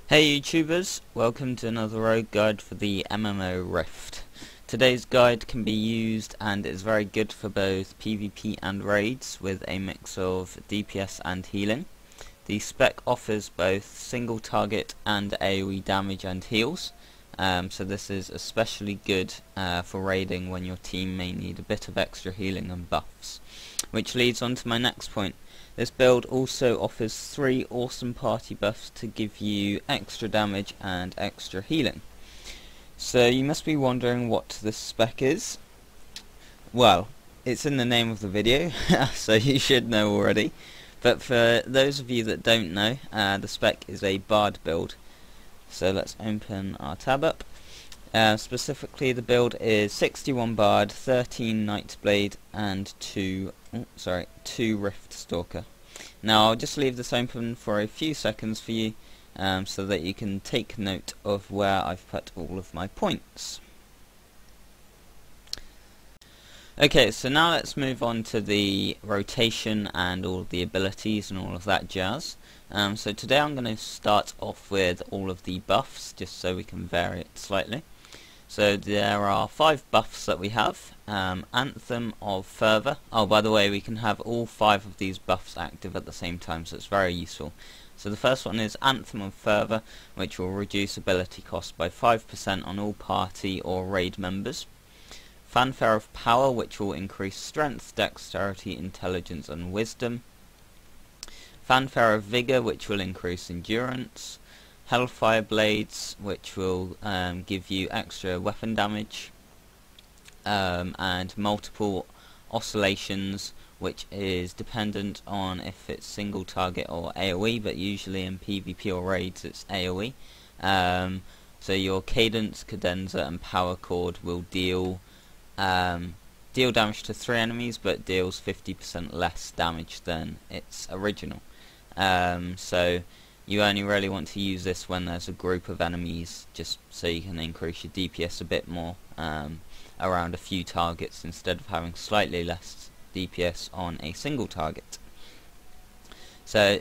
Hey YouTubers, welcome to another rogue guide for the MMO Rift. Today's guide can be used and is very good for both PvP and raids with a mix of DPS and healing. The spec offers both single target and AoE damage and heals, so this is especially good for raiding when your team may need a bit of extra healing and buffs. Which leads on to my next point. This build also offers 3 awesome party buffs to give you extra damage and extra healing. So you must be wondering what this spec is. Well, it's in the name of the video, so you should know already. But for those of you that don't know, the spec is a bard build. So let's open our tab up. Specifically the build is 61 bard, 13 nightblade and 2 rift stalker. Now I'll just leave this open for a few seconds for you so that you can take note of where I've put all of my points. Okay, so now let's move on to the rotation and all of the abilities and all of that jazz. So today I'm going to start off with all of the buffs just so we can vary it slightly. So there are 5 buffs that we have. Anthem of Fervor. Oh, by the way, we can have all 5 of these buffs active at the same time, so it's very useful. So the first one is Anthem of Fervor, which will reduce ability cost by 5% on all party or raid members. Fanfare of Power, which will increase strength, dexterity, intelligence and wisdom. Fanfare of Vigor, which will increase endurance. Hellfire Blades, which will give you extra weapon damage, and multiple oscillations, which is dependent on if it's single target or AoE, but usually in PvP or raids it's AoE. So your cadence, cadenza and power chord will deal damage to 3 enemies, but deals 50% less damage than its original. So you only really want to use this when there's a group of enemies, just so you can increase your DPS a bit more around a few targets instead of having slightly less DPS on a single target. So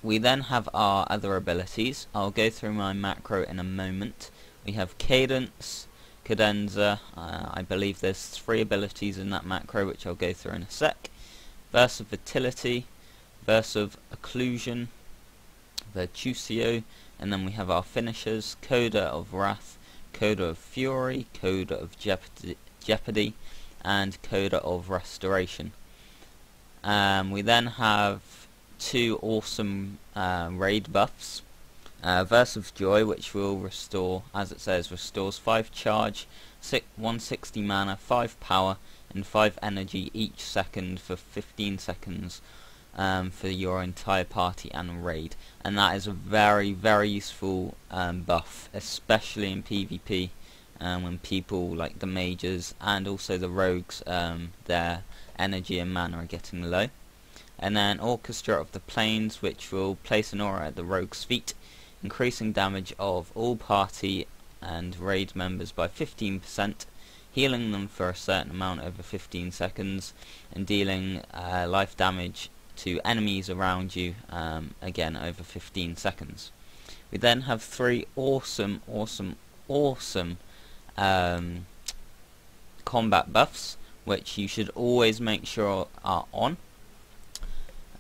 we then have our other abilities. I'll go through my macro in a moment. We have Cadence, Cadenza, I believe there's 3 abilities in that macro which I'll go through in a sec. Versatility, Verse of Occlusion, Virtucio, and then we have our finishers, Coda of Wrath, Coda of Fury, Coda of Jeopardy, and Coda of Restoration. We then have 2 awesome raid buffs. Verse of Joy, which will restore, as it says, restores 5 charge, 160 mana, 5 power, and 5 energy each second for 15 seconds. For your entire party and raid, and that is a very useful buff, especially in PvP when people like the mages and also the rogues, their energy and mana are getting low. And then Orchestra of the Plains, which will place an aura at the rogue's feet, increasing damage of all party and raid members by 15%, healing them for a certain amount over 15 seconds, and dealing life damage to enemies around you again over 15 seconds. We then have 3 awesome combat buffs which you should always make sure are on.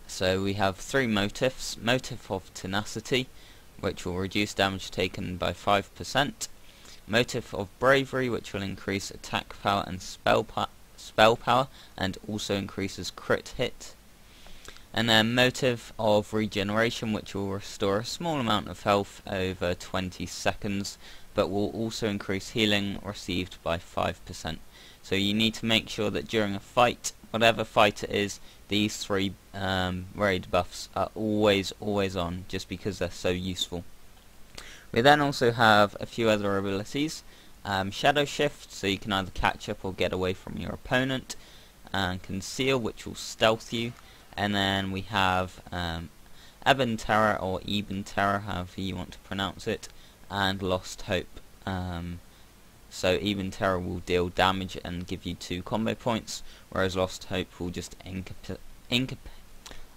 So we have 3 motifs. Motif of Tenacity, which will reduce damage taken by 5%. Motif of Bravery, which will increase attack power and spell power and also increases crit hit. And then Motive of Regeneration, which will restore a small amount of health over 20 seconds, but will also increase healing received by 5%. So you need to make sure that during a fight, whatever fight it is, these 3 raid buffs are always on, just because they're so useful. We then also have a few other abilities. Shadow Shift, so you can either catch up or get away from your opponent. And Conceal, which will stealth you. And then we have Eben Terror or Eben Terror, however you want to pronounce it, and Lost Hope. So Eben Terror will deal damage and give you 2 combo points, whereas Lost Hope will just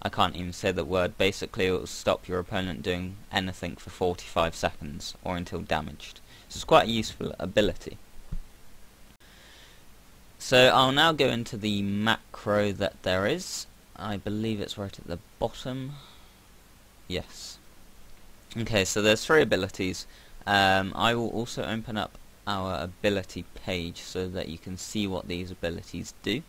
I can't even say the word. Basically it will stop your opponent doing anything for 45 seconds or until damaged. So it's quite a useful ability. So I'll now go into the macro that there is. I believe it's right at the bottom. Yes. Okay, so there's 3 abilities. I will also open up our ability page so that you can see what these abilities do.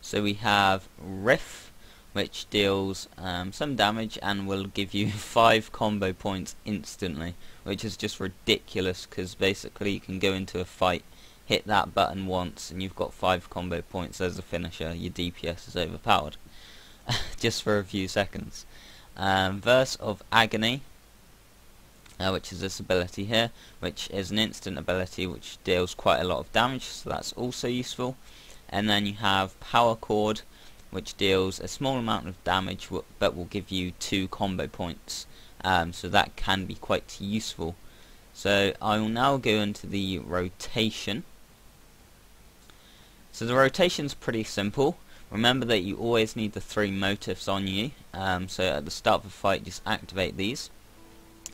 So we have Riff, which deals some damage and will give you 5 combo points instantly, which is just ridiculous because basically you can go into a fight, hit that button once and you've got 5 combo points as a finisher. Your DPS is overpowered just for a few seconds. Verse of Agony, which is this ability here, which is an instant ability which deals quite a lot of damage, so that's also useful. And then you have Power Chord, which deals a small amount of damage but will give you 2 combo points, so that can be quite useful. So I will now go into the rotation. So the rotation's pretty simple. Remember that you always need the 3 motifs on you, so at the start of a fight just activate these.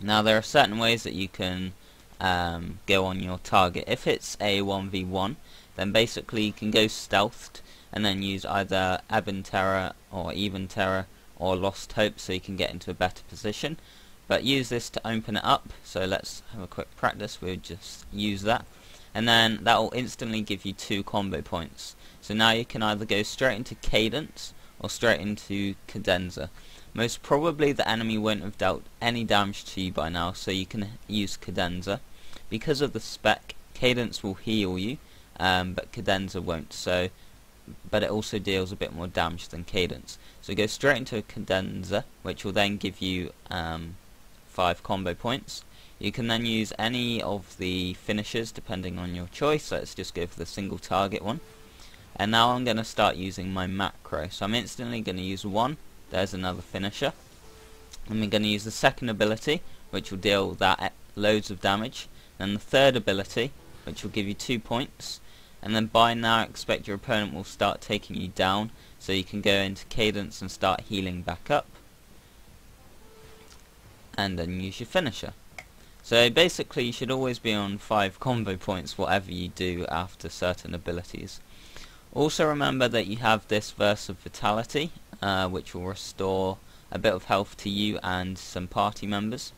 Now there are certain ways that you can go on your target. If it's a 1v1, then basically you can go stealthed and then use either Ebon Terror or Even Terror or Lost Hope so you can get into a better position. But use this to open it up, so let's have a quick practice. We'll just use that, and then that will instantly give you 2 combo points. So now you can either go straight into Cadence or straight into Cadenza. Most probably the enemy won't have dealt any damage to you by now, so you can use Cadenza. Because of the spec, Cadence will heal you, but Cadenza won't, but it also deals a bit more damage than Cadence. So go straight into a Cadenza, which will then give you 5 combo points. You can then use any of the finishers depending on your choice. Let's just go for the single target one. And now I'm going to start using my macro. So I'm instantly going to use 1. There's another finisher. And we're going to use the second ability, which will deal that loads of damage. Then the third ability, which will give you 2 points. And then by now expect your opponent will start taking you down, so you can go into Cadence and start healing back up. And then use your finisher. So basically you should always be on 5 combo points whatever you do after certain abilities. Also remember that you have this Verse of Vitality, which will restore a bit of health to you and some party members.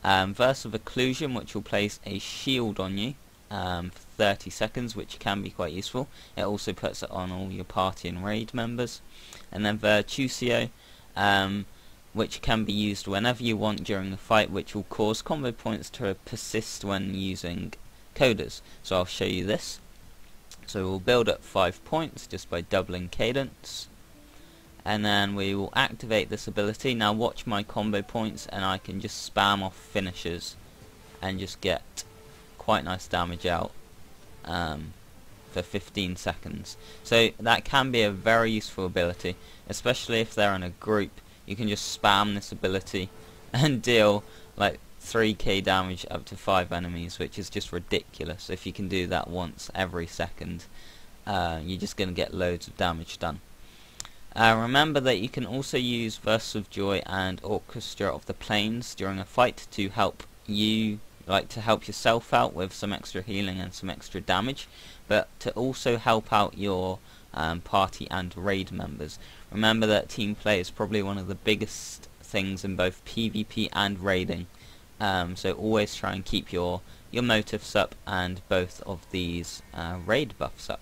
Verse of Occlusion, which will place a shield on you for 30 seconds, which can be quite useful. It also puts it on all your party and raid members. And then Virtucio, which can be used whenever you want during the fight, which will cause combo points to persist when using coders. So I'll show you this. So we'll build up 5 points just by doubling Cadence, and then we will activate this ability. Now watch my combo points, and I can just spam off finishers and just get quite nice damage out for 15 seconds. So that can be a very useful ability, especially if they're in a group. You can just spam this ability and deal like 3k damage up to 5 enemies, which is just ridiculous. If you can do that once every second, you're just going to get loads of damage done. Remember that you can also use Verse of Joy and Orchestra of the Plains during a fight to help you, to help yourself out with some extra healing and some extra damage, but to also help out your party and raid members. Remember that team play is probably one of the biggest things in both PvP and raiding, so always try and keep your motifs up and both of these raid buffs up.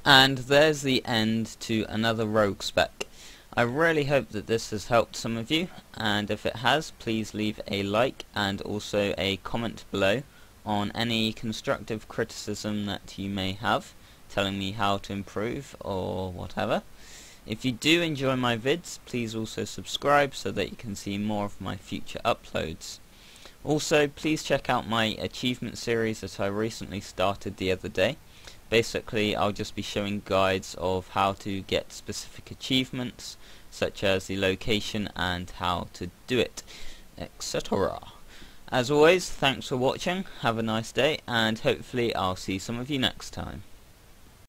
And there's the end to another rogue spec. I really hope that this has helped some of you, and if it has, please leave a like and also a comment below on any constructive criticism that you may have, telling me how to improve or whatever. If you do enjoy my vids, please also subscribe so that you can see more of my future uploads. Also, please check out my achievement series that I recently started the other day. Basically, I'll just be showing guides of how to get specific achievements, such as the location and how to do it, etc. As always, thanks for watching, have a nice day, and hopefully I'll see some of you next time.